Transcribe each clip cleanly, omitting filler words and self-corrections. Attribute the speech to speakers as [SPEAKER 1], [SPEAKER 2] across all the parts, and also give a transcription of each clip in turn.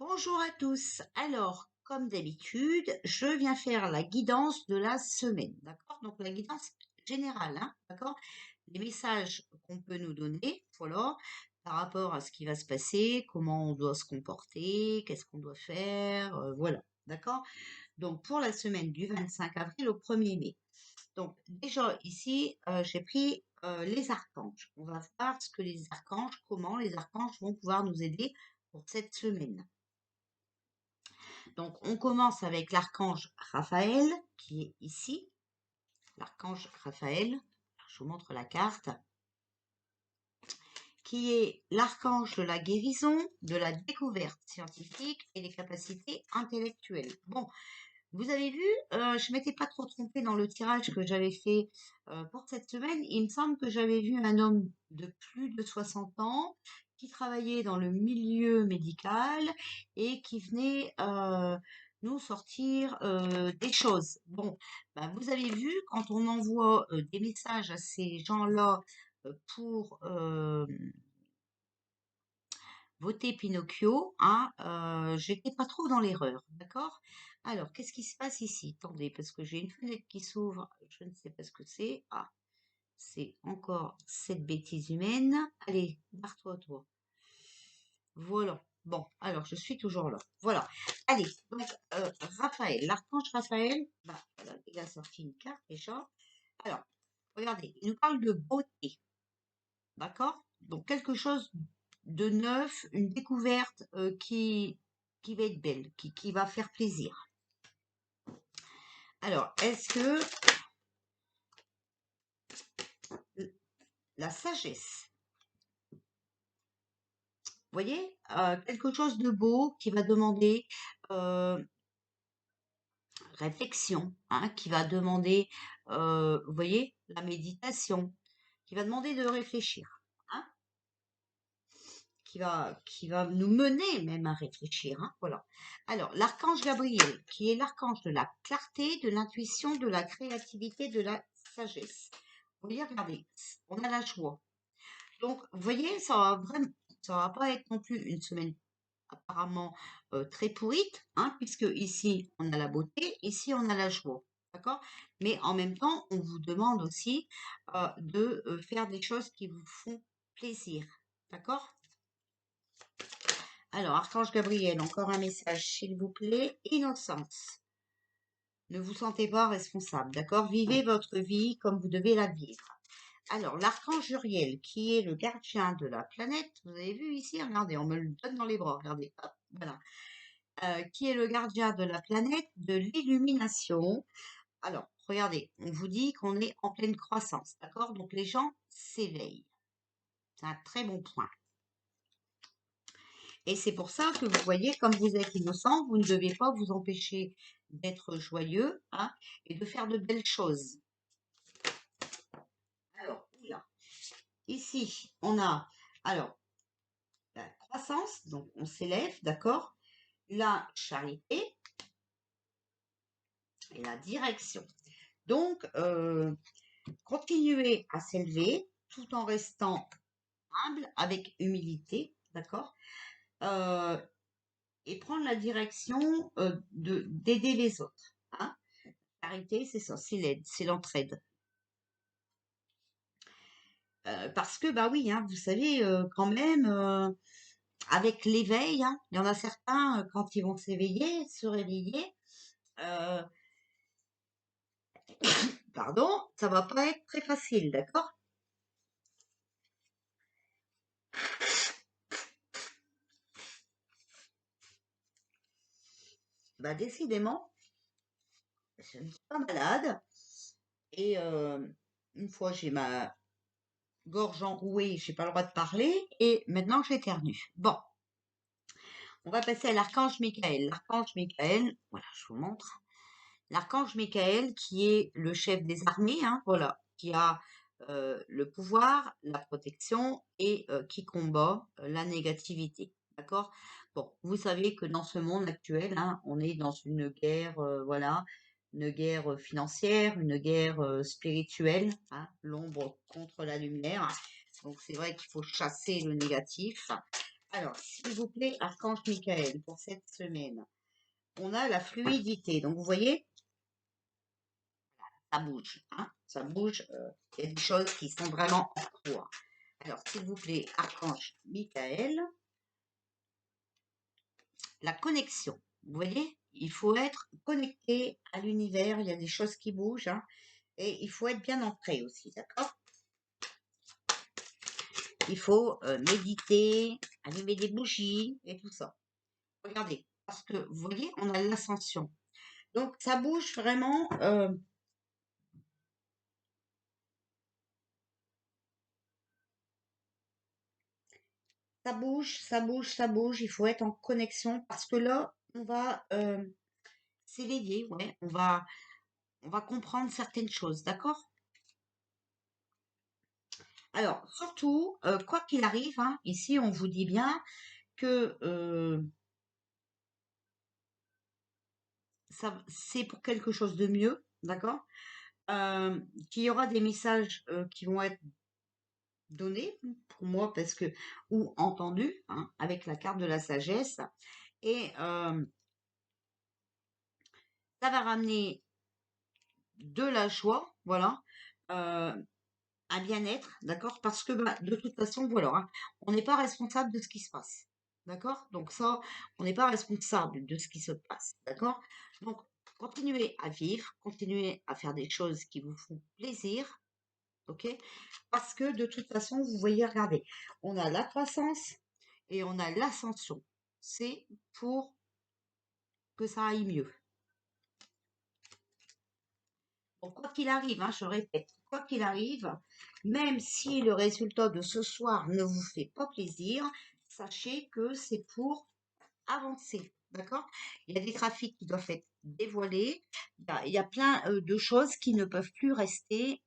[SPEAKER 1] Bonjour à tous. Alors, comme d'habitude, je viens faire la guidance de la semaine, d'accord? Donc la guidance générale, hein, d'accord? Les messages qu'on peut nous donner, voilà, par rapport à ce qui va se passer, comment on doit se comporter, qu'est-ce qu'on doit faire, voilà, d'accord? Donc pour la semaine du 25 avril au 1er mai. Donc déjà ici, j'ai pris les archanges. On va voir ce que les archanges, comment les archanges vont pouvoir nous aider pour cette semaine. Donc, on commence avec l'archange Raphaël, qui est ici. L'archange Raphaël, je vous montre la carte, qui est l'archange de la guérison, de la découverte scientifique et des capacités intellectuelles. Bon, vous avez vu, je m'étais pas trop trompée dans le tirage que j'avais fait pour cette semaine. Il me semble que j'avais vu un homme de plus de 60 ans qui travaillait dans le milieu médical et qui venait nous sortir des choses. Bon, ben, vous avez vu, quand on envoie des messages à ces gens-là pour voter Pinocchio, hein, j'étais pas trop dans l'erreur, d'accord? Alors, qu'est-ce qui se passe ici? Attendez, parce que j'ai une fenêtre qui s'ouvre, je ne sais pas ce que c'est. Ah, c'est encore cette bêtise humaine. Allez, barre-toi, toi. Voilà. Bon, alors, je suis toujours là. Voilà. Allez, donc, Raphaël, l'archange Raphaël, bah, voilà, il a sorti une carte déjà. Alors, regardez, il nous parle de beauté, d'accord? Donc, quelque chose de neuf, une découverte qui va être belle, qui va faire plaisir. Alors, est-ce que la sagesse, vous voyez, quelque chose de beau qui va demander réflexion, hein, qui va demander, vous voyez, la méditation, qui va demander de réfléchir, hein, qui va nous mener même à réfléchir, hein, voilà. Alors, l'archange Gabriel, qui est l'archange de la clarté, de l'intuition, de la créativité, de la sagesse. Vous voyez, regardez, on a la joie. Donc, vous voyez, ça va pas être non plus une semaine apparemment très pourrite, hein, puisque ici on a la beauté, ici on a la joie, d'accord? Mais en même temps, on vous demande aussi de faire des choses qui vous font plaisir, d'accord? Alors, Archange Gabriel, encore un message, s'il vous plaît. Innocence. Ne vous sentez pas responsable, d'accord? Vivez votre vie comme vous devez la vivre. Alors, l'archange Uriel, qui est le gardien de la planète, vous avez vu ici, regardez, on me le donne dans les bras, regardez, hop, voilà. Qui est le gardien de la planète, de l'illumination. Alors, regardez, on vous dit qu'on est en pleine croissance, d'accord? Donc, les gens s'éveillent. C'est un très bon point. Et c'est pour ça que vous voyez, comme vous êtes innocent, vous ne devez pas vous empêcher d'être joyeux, hein, et de faire de belles choses. Alors, oula. Ici, on a alors la croissance, donc on s'élève, d'accord? La charité et la direction. Donc, continuer à s'élever tout en restant humble, avec humilité, d'accord? Et prendre la direction d'aider les autres. Hein? Charité, c'est ça, c'est l'aide, c'est l'entraide. Parce que, bah oui, hein, vous savez, quand même, avec l'éveil, hein, il y en a certains, quand ils vont s'éveiller, se réveiller, euh, pardon, ça va pas être très facile, d'accord? Bah décidément, je ne suis pas malade, et une fois j'ai ma gorge enrouée, j'ai pas le droit de parler, et maintenant j'éternue. Bon, on va passer à l'archange Michael. L'archange Michael, voilà, je vous montre. L'archange Michael, qui est le chef des armées, hein, voilà, qui a le pouvoir, la protection et qui combat la négativité. D'accord? Bon, vous savez que dans ce monde actuel, hein, on est dans une guerre, voilà, une guerre financière, une guerre spirituelle, hein, l'ombre contre la lumière. Donc c'est vrai qu'il faut chasser le négatif. Alors, s'il vous plaît, Archange Michael, pour cette semaine, on a la fluidité. Donc, vous voyez, ça bouge, hein, ça bouge. Il y a des choses qui sont vraiment en toi. Alors, s'il vous plaît, Archange Michael, la connexion. Vous voyez, il faut être connecté à l'univers. Il y a des choses qui bougent, hein, et il faut être bien ancré aussi, d'accord? Il faut méditer, allumer des bougies et tout ça. Regardez, parce que vous voyez, on a l'ascension. Donc, ça bouge vraiment. Ça bouge, ça bouge, ça bouge. Il faut être en connexion parce que là, on va s'éveiller, ouais. On va comprendre certaines choses, d'accord? Alors, surtout, quoi qu'il arrive, hein, ici, on vous dit bien que ça, c'est pour quelque chose de mieux, d'accord? Qu'il y aura des messages qui vont être donnés pour moi parce que ou entendus, hein, avec la carte de la sagesse, et ça va ramener de la joie, voilà, euh, un bien-être, d'accord? Parce que bah, de toute façon, voilà, hein, on n'est pas responsable de ce qui se passe, d'accord? Donc ça, on n'est pas responsable de ce qui se passe, d'accord? Donc, continuez à vivre, continuez à faire des choses qui vous font plaisir, ok? Parce que de toute façon, vous voyez, regardez, on a la croissance et on a l'ascension. C'est pour que ça aille mieux. Donc, quoi qu'il arrive, hein, je répète, quoi qu'il arrive, même si le résultat de ce soir ne vous fait pas plaisir, sachez que c'est pour avancer. D'accord? Il y a des trafics qui doivent être dévoilés. Il y a plein de choses qui ne peuvent plus rester,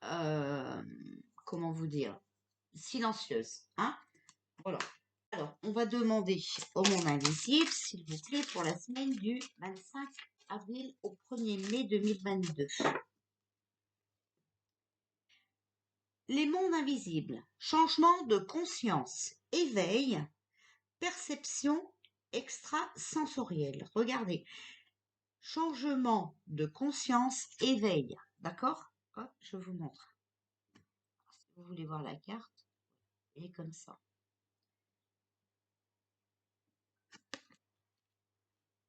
[SPEAKER 1] euh, comment vous dire, silencieuses. Hein? Voilà. Alors, on va demander au monde invisible, s'il vous plaît, pour la semaine du 25 avril au 1er mai 2022. Les mondes invisibles, changement de conscience, éveil, perception extrasensorielle. Regardez, changement de conscience, éveil. D'accord? Hop, je vous montre. Si vous voulez voir la carte, elle est comme ça.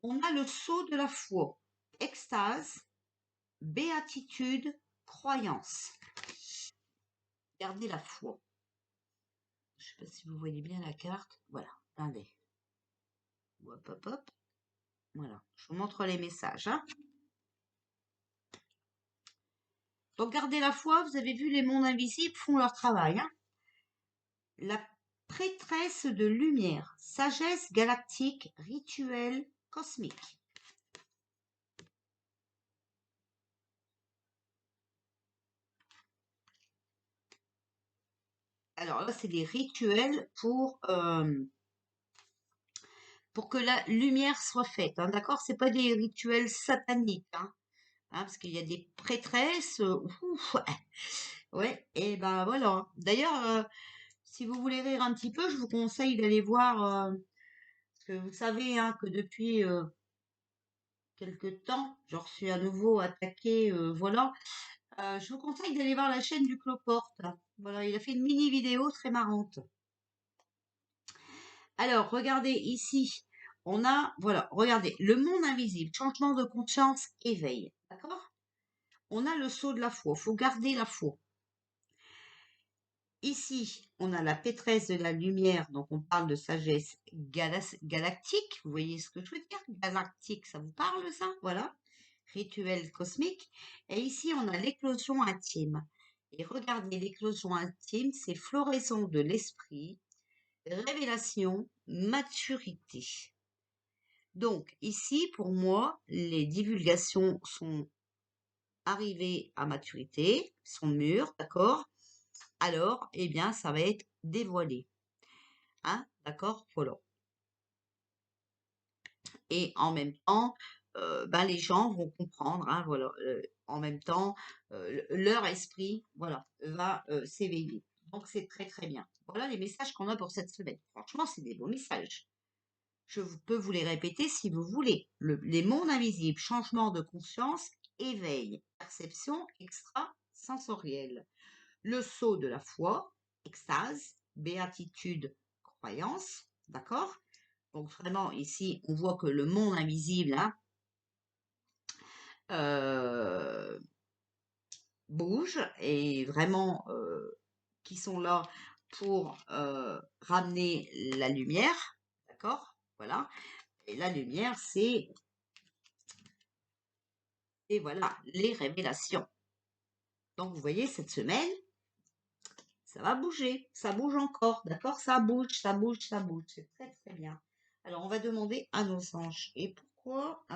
[SPEAKER 1] On a le sceau de la foi, extase, béatitude, croyance. Gardez la foi. Je ne sais pas si vous voyez bien la carte. Voilà, attendez. Hop, hop, hop. Voilà, je vous montre les messages. Hein. Donc, gardez la foi, vous avez vu, les mondes invisibles font leur travail. Hein. La prêtresse de lumière, sagesse galactique, rituel cosmique. Alors là, c'est des rituels pour que la lumière soit faite. Hein, d'accord? C'est pas des rituels sataniques. Hein, parce qu'il y a des prêtresses. Ouf, ouais, et ben voilà. D'ailleurs, si vous voulez rire un petit peu, je vous conseille d'aller voir, parce que vous savez hein, que depuis quelque temps, je suis à nouveau attaquée, voilà. Je vous conseille d'aller voir la chaîne du Cloporte. Voilà, il a fait une mini vidéo très marrante. Alors, regardez ici, on a, voilà, regardez, le monde invisible, changement de conscience, éveil. D'accord? On a le sceau de la foi, il faut garder la foi. Ici, on a la pétresse de la lumière, donc on parle de sagesse galactique. Vous voyez ce que je veux dire? Galactique, ça vous parle ça? Voilà. Rituel cosmique. Et ici, on a l'éclosion intime. Et regardez, l'éclosion intime, c'est floraison de l'esprit, révélation, maturité. Donc, ici, pour moi, les divulgations sont arrivées à maturité, sont mûres, d'accord? Alors, eh bien, ça va être dévoilé. Hein, d'accord? Voilà. Et en même temps, ben, les gens vont comprendre, hein, voilà. En même temps, leur esprit, voilà, va s'éveiller. Donc, c'est très, très bien. Voilà les messages qu'on a pour cette semaine. Franchement, c'est des beaux messages. Peux vous les répéter si vous voulez. Les mondes invisibles, changement de conscience, éveil, perception extrasensorielle. Le saut de la foi, extase, béatitude, croyance. D'accord? Donc, vraiment, ici, on voit que le monde invisible, hein, bouge et vraiment qui sont là pour ramener la lumière, d'accord? Voilà. Et la lumière, c'est et voilà les révélations. Donc vous voyez cette semaine, ça va bouger, ça bouge encore, d'accord? Ça bouge, ça bouge, ça bouge. C'est très très bien. Alors on va demander à nos anges. Et pourquoi?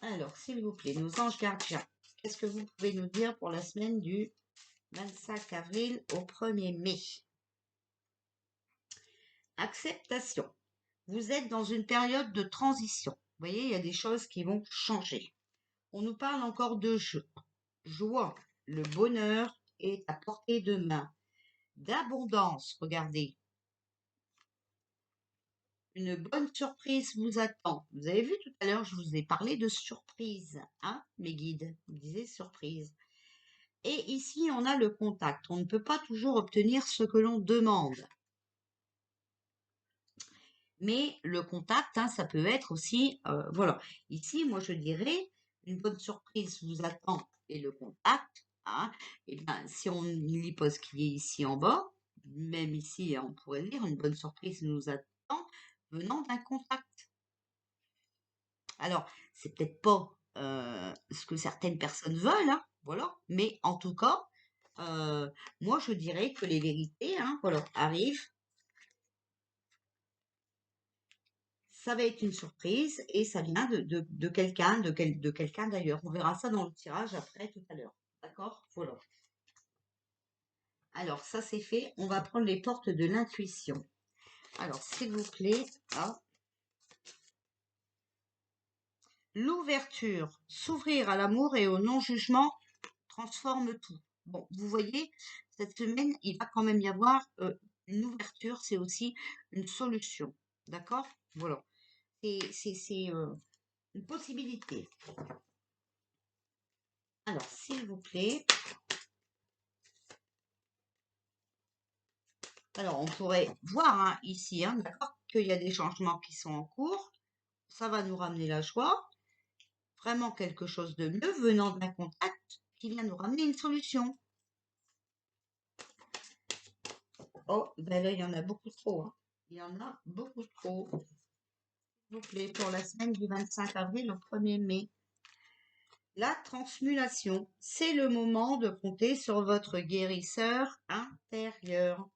[SPEAKER 1] Alors s'il vous plaît, nos anges gardiens, qu'est-ce que vous pouvez nous dire pour la semaine du 25 avril au 1er mai? Acceptation. Vous êtes dans une période de transition. Vous voyez, il y a des choses qui vont changer. On nous parle encore de joie. Le bonheur est à portée de main. D'abondance, regardez. Une bonne surprise vous attend. Vous avez vu tout à l'heure, je vous ai parlé de surprise. Hein, mes guides me disaient surprise. Et ici, on a le contact. On ne peut pas toujours obtenir ce que l'on demande. Mais le contact, hein, ça peut être aussi, voilà. Ici, moi, je dirais, une bonne surprise vous attend et le contact, hein, et bien, si on lit pas ce qui est ici en bas, même ici, on pourrait lire, une bonne surprise nous attend venant d'un contact. Alors, c'est peut-être pas ce que certaines personnes veulent, hein, voilà, mais en tout cas, moi, je dirais que les vérités, hein, voilà, arrivent. Ça va être une surprise et ça vient de quelqu'un, de quelqu'un d'ailleurs. On verra ça dans le tirage après tout à l'heure. D'accord? Voilà. Alors, ça c'est fait. On va prendre les portes de l'intuition. Alors, s'il vous plaît, ah. L'ouverture, s'ouvrir à l'amour et au non-jugement transforme tout. Bon, vous voyez, cette semaine, il va quand même y avoir une ouverture, c'est aussi une solution. D'accord? Voilà. C'est une possibilité. Alors, s'il vous plaît. Alors, on pourrait voir hein, ici, hein, d'accord, qu'il y a des changements qui sont en cours. Ça va nous ramener la joie. Vraiment quelque chose de mieux venant d'un contact qui vient nous ramener une solution. Oh, ben là, il y en a beaucoup trop. Hein. Il y en a beaucoup trop. S'il vous plaît, pour la semaine du 25 avril au 1er mai. La transmutation, c'est le moment de compter sur votre guérisseur intérieur.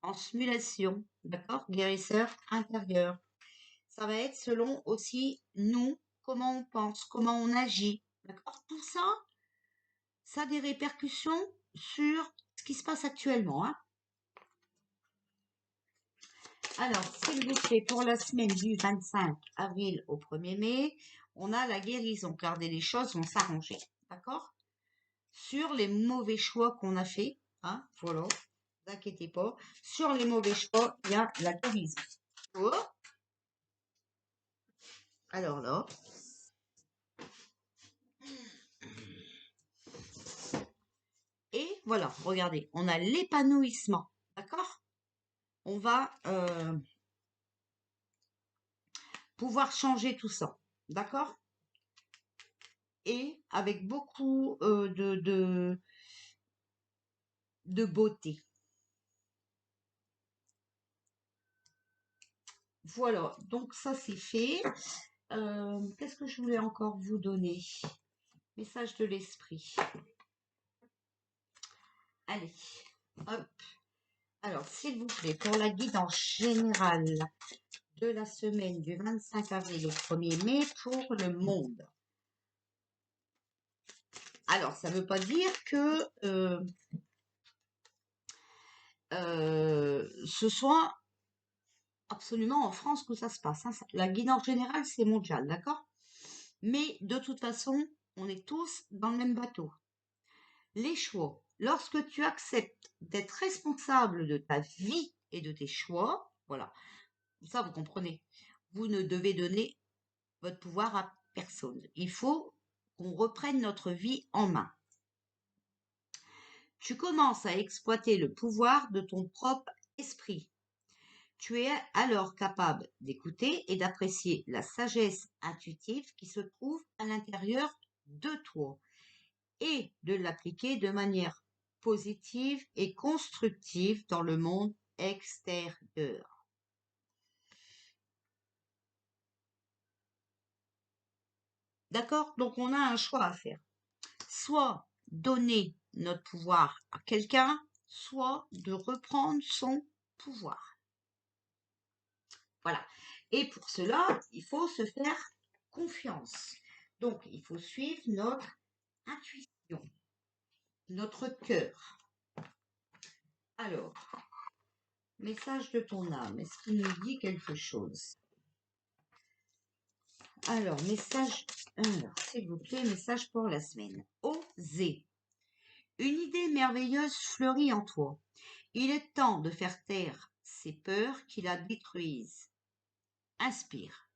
[SPEAKER 1] Transmutation, d'accord? Guérisseur intérieur. Ça va être selon aussi nous, comment on pense, comment on agit, d'accord? Tout ça, ça a des répercussions sur ce qui se passe actuellement, hein? Alors, s'il vous plaît, pour la semaine du 25 avril au 1er mai, on a la guérison, car les choses vont s'arranger, d'accord? Sur les mauvais choix qu'on a fait, hein, voilà, ne vous inquiétez pas. Sur les mauvais choix, il y a la guérison. Oh. Alors là, et voilà, regardez, on a l'épanouissement, d'accord? On va pouvoir changer tout ça, d'accord? Et avec beaucoup de beauté. Voilà, donc ça c'est fait. Qu'est-ce que je voulais encore vous donner? Message de l'esprit. Allez, hop. Alors, s'il vous plaît, pour la guidance générale de la semaine du 25 avril au 1er mai pour le monde. Alors, ça ne veut pas dire que ce soit absolument en France que ça se passe. Hein. La guidance générale, c'est mondial, d'accord? Mais de toute façon, on est tous dans le même bateau. Les choix. Lorsque tu acceptes d'être responsable de ta vie et de tes choix, voilà, ça vous comprenez, vous ne devez donner votre pouvoir à personne. Il faut qu'on reprenne notre vie en main. Tu commences à exploiter le pouvoir de ton propre esprit. Tu es alors capable d'écouter et d'apprécier la sagesse intuitive qui se trouve à l'intérieur de toi et de l'appliquer de manière positive et constructive dans le monde extérieur. D'accord? Donc on a un choix à faire. Soit donner notre pouvoir à quelqu'un, soit de reprendre son pouvoir. Voilà. Et pour cela, il faut se faire confiance. Donc, il faut suivre notre intuition, notre cœur. Alors, message de ton âme, est-ce qu'il nous dit quelque chose? Alors, s'il vous plaît, message pour la semaine. Oser. Une idée merveilleuse fleurit en toi. Il est temps de faire taire ces peurs qui la détruisent. Inspire.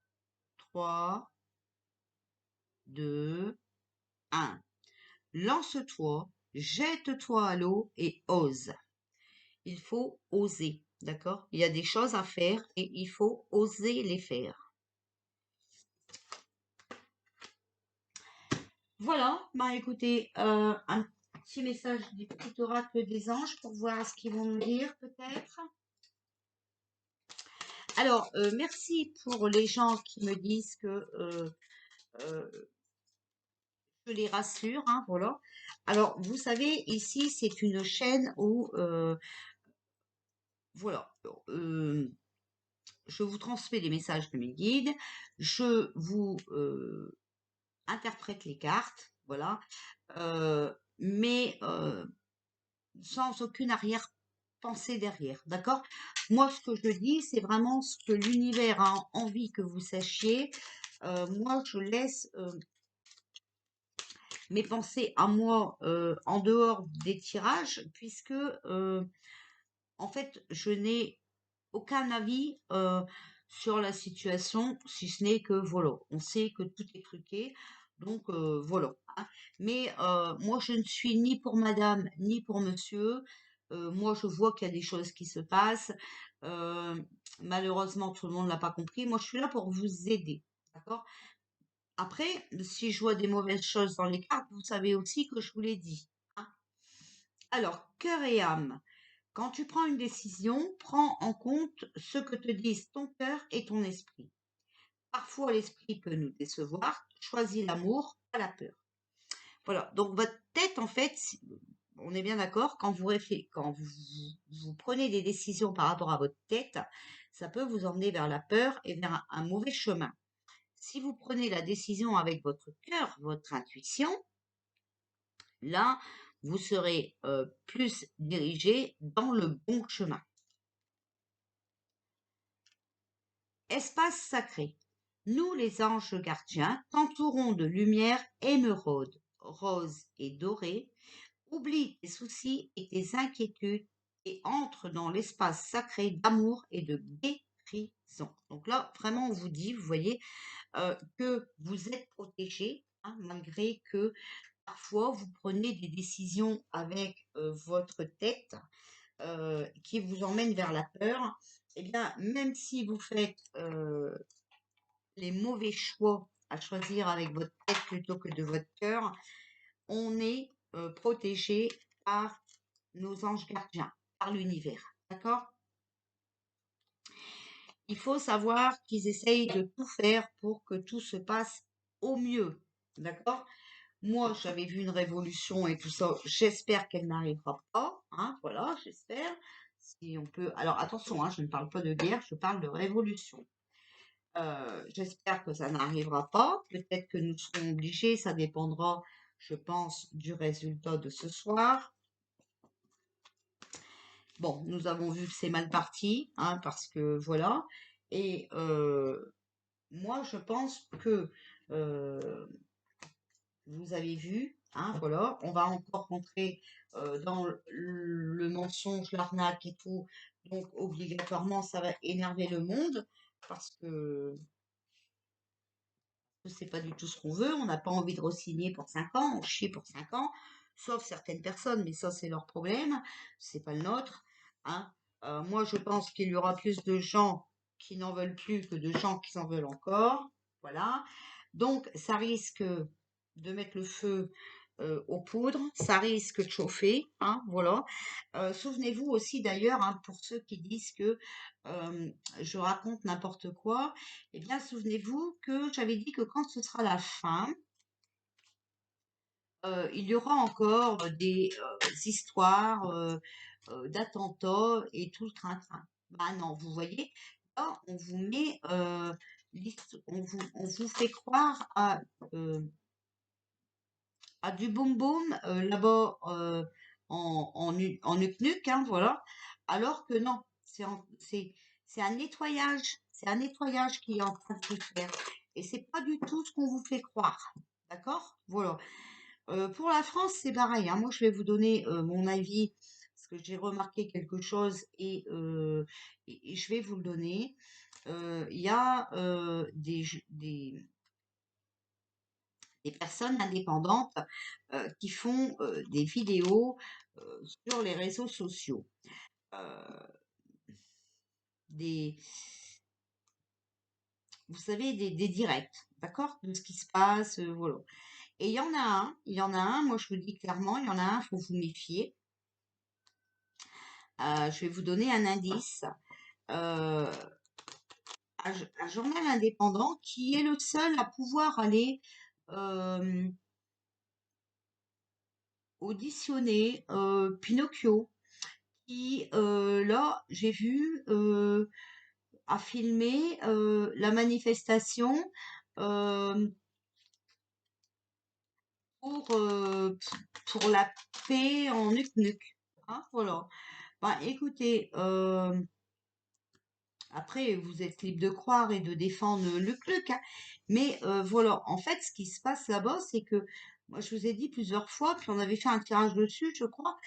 [SPEAKER 1] 3, 2, 1. Lance-toi, jette-toi à l'eau et ose. Il faut oser, d'accord? Il y a des choses à faire et il faut oser les faire. Voilà, bah écoutez, un petit message du petit oracle des anges pour voir ce qu'ils vont nous dire peut-être. Alors, merci pour les gens qui me disent que je les rassure, hein, voilà. Alors, vous savez, ici, c'est une chaîne où, voilà, je vous transmets les messages de mes guides, je vous interprète les cartes, voilà, mais sans aucune arrière-pensée derrière, d'accord? Moi, ce que je dis, c'est vraiment ce que l'univers a envie que vous sachiez. Moi, je laisse mes pensées à moi en dehors des tirages, puisque en fait, je n'ai aucun avis sur la situation, si ce n'est que voilà, on sait que tout est truqué, donc voilà, hein. Mais moi, je ne suis ni pour madame, ni pour monsieur. Moi, je vois qu'il y a des choses qui se passent. Euh, Malheureusement, tout le monde l'a pas compris. Moi, je suis là pour vous aider, d'accord? Après, si je vois des mauvaises choses dans les cartes, vous savez aussi que je vous l'ai dit, hein. Alors, cœur et âme. Quand tu prends une décision, prends en compte ce que te disent ton cœur et ton esprit. Parfois, l'esprit peut nous décevoir. Choisis l'amour, pas la peur. Voilà. Donc, votre tête, en fait, on est bien d'accord, quand vous prenez des décisions par rapport à votre tête, ça peut vous emmener vers la peur et vers un mauvais chemin. Si vous prenez la décision avec votre cœur, votre intuition, là, vous serez plus dirigé dans le bon chemin. Espace sacré. Nous, les anges gardiens, t'entourons de lumière émeraude, rose et dorée. Oublie tes soucis et tes inquiétudes et entre dans l'espace sacré d'amour et de guérison. Donc là, vraiment, on vous dit, vous voyez, que vous êtes protégé, hein, malgré que parfois vous prenez des décisions avec votre tête qui vous emmènent vers la peur. Eh bien, même si vous faites les mauvais choix à choisir avec votre tête plutôt que de votre cœur, on est protégé par nos anges gardiens, par l'univers. D'accord? Il faut savoir qu'ils essayent de tout faire pour que tout se passe au mieux. D'accord? Moi, j'avais vu une révolution et tout ça. J'espère qu'elle n'arrivera pas, hein, voilà, j'espère. Si on peut. Alors attention, hein, je ne parle pas de guerre, je parle de révolution. J'espère que ça n'arrivera pas. Peut-être que nous serons obligés, ça dépendra, je pense, du résultat de ce soir. Bon, nous avons vu que c'est mal parti, hein, parce que voilà. Et moi, je pense que vous avez vu, hein, voilà, on va encore rentrer dans le mensonge, l'arnaque et tout, donc obligatoirement ça va énerver le monde parce que c'est pas du tout ce qu'on veut, on n'a pas envie de re-signer pour 5 ans, on chie pour 5 ans, sauf certaines personnes, mais ça c'est leur problème, c'est pas le nôtre, hein. Moi je pense qu'il y aura plus de gens qui n'en veulent plus que de gens qui en veulent encore, voilà. Donc ça risque de mettre le feu aux poudres, ça risque de chauffer, hein, voilà. Souvenez-vous aussi d'ailleurs, hein, pour ceux qui disent que euh, je raconte n'importe quoi, eh bien souvenez-vous que j'avais dit que quand ce sera la fin, il y aura encore des histoires d'attentats et tout le train-train. Bah non, vous voyez, là on vous met, on vous fait croire à du boum boum là-bas en nuque, hein, voilà. Alors que non, c'est un nettoyage, c'est un nettoyage qui est en train de se faire. Et c'est pas du tout ce qu'on vous fait croire. D'accord? Voilà. Pour la France, c'est pareil, hein. Moi, je vais vous donner mon avis parce que j'ai remarqué quelque chose et je vais vous le donner. Il y a des personnes indépendantes qui font des vidéos sur les réseaux sociaux, euh, des, vous savez, des directs, d'accord, de ce qui se passe, voilà. Et il y en a un, moi je vous dis clairement, il y en a un, faut vous méfier. Je vais vous donner un indice. Euh, un journal indépendant qui est le seul à pouvoir aller euh, auditionner Pinocchio qui, là, j'ai vu, a filmé la manifestation euh, pour la paix en Nuc-Nuc. Hein, voilà. Bah, écoutez, après, vous êtes libre de croire et de défendre Luc, hein, mais voilà, en fait, ce qui se passe là-bas, c'est que, moi, je vous ai dit plusieurs fois, puis on avait fait un tirage dessus, je crois,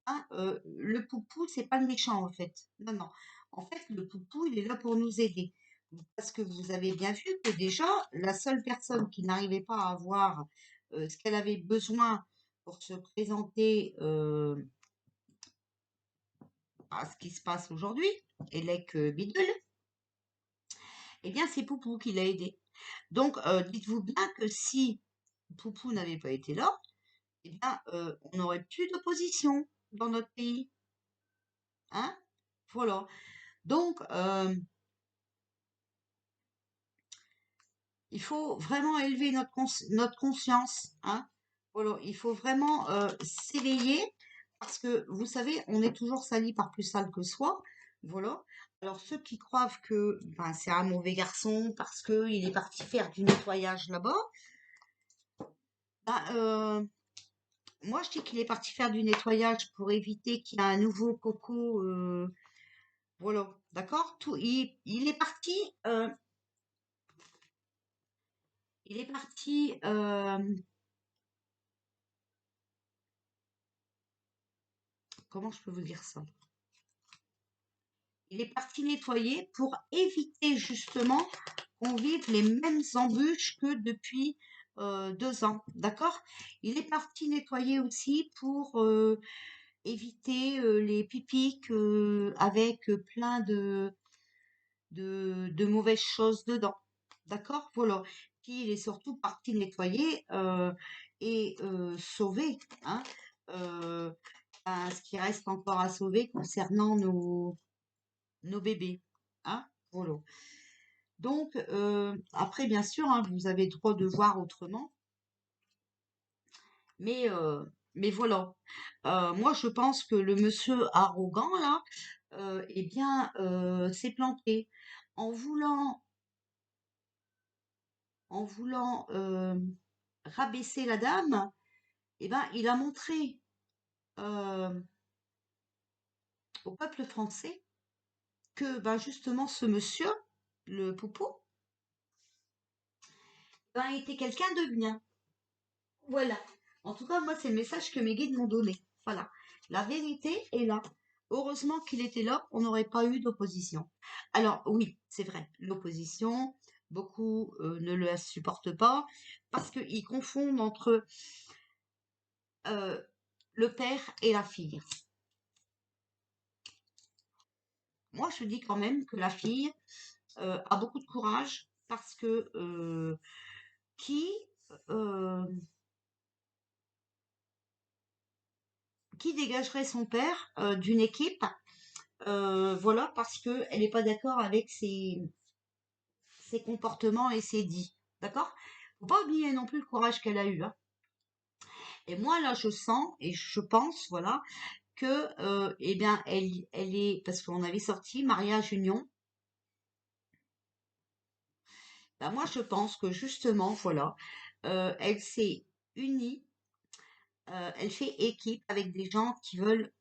[SPEAKER 1] hein, le poupou, c'est pas le méchant, en fait. Non, non. En fait, le poupou, il est là pour nous aider. Parce que vous avez bien vu que déjà, la seule personne qui n'arrivait pas à avoir ce qu'elle avait besoin pour se présenter à ce qui se passe aujourd'hui, Elec Bidule, eh bien, c'est Poupou qui l'a aidé. Donc, dites-vous bien que si Poupou n'avait pas été là, eh bien, on n'aurait plus d'opposition dans notre pays. Hein? Voilà. Donc, il faut vraiment élever notre conscience. Hein? Voilà. Il faut vraiment s'éveiller parce que, vous savez, on est toujours sali par plus sale que soi. Voilà. Alors, ceux qui croient que ben, c'est un mauvais garçon parce qu'il est parti faire du nettoyage là-bas, ben, moi, je dis qu'il est parti faire du nettoyage pour éviter qu'il y ait un nouveau coco. Voilà, d'accord? Il est parti. Il est parti. Comment je peux vous dire ça? Il est parti nettoyer pour éviter justement qu'on vive les mêmes embûches que depuis 2 ans, d'accord? Il est parti nettoyer aussi pour éviter les pipiques avec plein de mauvaises choses dedans. D'accord? Voilà. Puis il est surtout parti nettoyer et sauver, hein, euh, ce qui reste encore à sauver concernant nos bébés. Hein? Voilà. Donc, après, bien sûr, hein, vous avez droit de voir autrement, mais, euh, mais voilà. Moi, je pense que le monsieur arrogant, là, eh bien, s'est planté. En voulant rabaisser la dame, eh ben, il a montré euh, au peuple français que ben, justement ce monsieur, le Poupou, ben, était quelqu'un de bien. Voilà. En tout cas, moi, c'est le message que mes guides m'ont donné. Voilà. La vérité est là. Heureusement qu'il était là, on n'aurait pas eu d'opposition. Alors, oui, c'est vrai, l'opposition, beaucoup ne la supportent pas parce qu'ils confondent entre euh, le père et la fille. Moi, je dis quand même que la fille a beaucoup de courage parce que qui euh, qui dégagerait son père d'une équipe, voilà, parce que elle n'est pas d'accord avec ses comportements et ses dits, d'accord? Faut pas oublier non plus le courage qu'elle a eu, hein. Et moi là, je sens et je pense, voilà, que eh bien, elle est parce qu'on avait sorti mariage union. Ben, moi, je pense que justement, voilà, elle s'est unie, elle fait équipe avec des gens qui veulent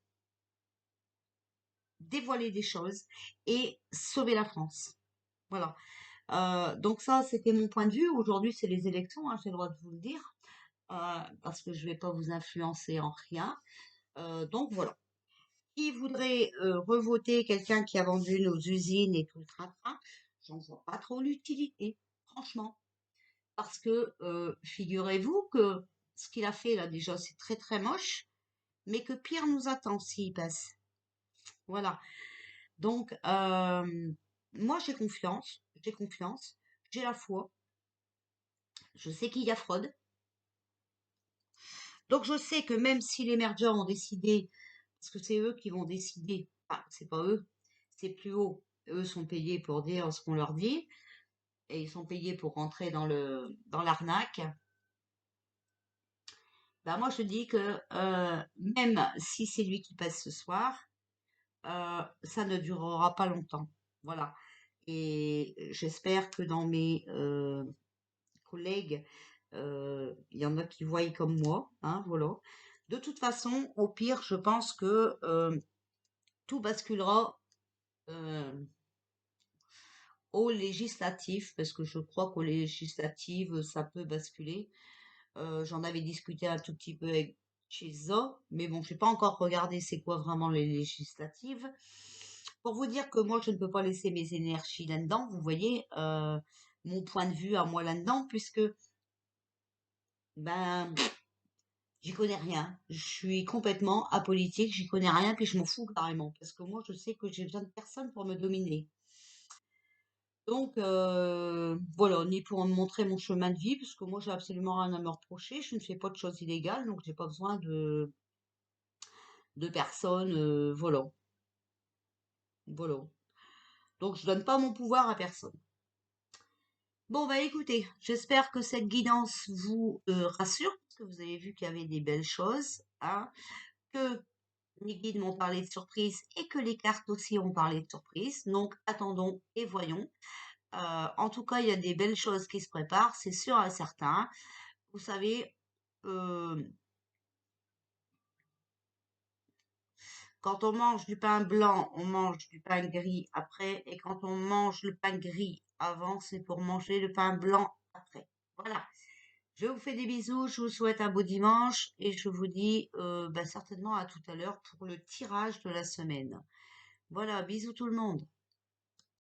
[SPEAKER 1] dévoiler des choses et sauver la France. Voilà. Donc ça, c'était mon point de vue. Aujourd'hui, c'est les élections, hein, j'ai le droit de vous le dire, parce que je vais pas vous influencer en rien. Donc voilà. Qui voudrait revoter quelqu'un qui a vendu nos usines et tout le train-train, j'en vois pas trop l'utilité, franchement. Parce que figurez-vous que ce qu'il a fait là déjà, c'est très très moche, mais que pire nous attend s'il passe. Voilà. Donc moi j'ai confiance, j'ai la foi. Je sais qu'il y a fraude. Donc je sais que même si les mergers ont décidé, parce que c'est eux qui vont décider, ah, c'est pas eux, c'est plus haut. Eux sont payés pour dire ce qu'on leur dit, et ils sont payés pour rentrer dans l'arnaque. Ben moi je dis que même si c'est lui qui passe ce soir, ça ne durera pas longtemps. Voilà. Et j'espère que dans mes collègues, il y en a qui voient comme moi, hein, voilà. De toute façon, au pire, je pense que tout basculera euh, aux législatives, parce que je crois qu'aux législatives, ça peut basculer. J'en avais discuté un tout petit peu avec Chizo, mais bon, j'ai pas encore regardé c'est quoi vraiment les législatives. Pour vous dire que moi, je ne peux pas laisser mes énergies là-dedans, vous voyez, mon point de vue à moi là-dedans, puisque ben j'y connais rien. Je suis complètement apolitique, j'y connais rien, puis je m'en fous carrément, parce que moi, je sais que j'ai besoin de personne pour me dominer. Donc, voilà, ni pour me montrer mon chemin de vie, parce que moi, j'ai absolument rien à me reprocher. Je ne fais pas de choses illégales, donc j'ai pas besoin de personnes, voilà, voilà. Donc, je donne pas mon pouvoir à personne. Bon, bah écoutez, j'espère que cette guidance vous rassure, parce que vous avez vu qu'il y avait des belles choses, hein, que les guides m'ont parlé de surprise et que les cartes aussi ont parlé de surprise. Donc, attendons et voyons. En tout cas, il y a des belles choses qui se préparent, c'est sûr et certain. Vous savez, euh, quand on mange du pain blanc, on mange du pain gris après, et quand on mange le pain gris avant, c'est pour manger le pain blanc après. Voilà. Je vous fais des bisous, je vous souhaite un beau dimanche et je vous dis bah, certainement à tout à l'heure pour le tirage de la semaine. Voilà, bisous tout le monde.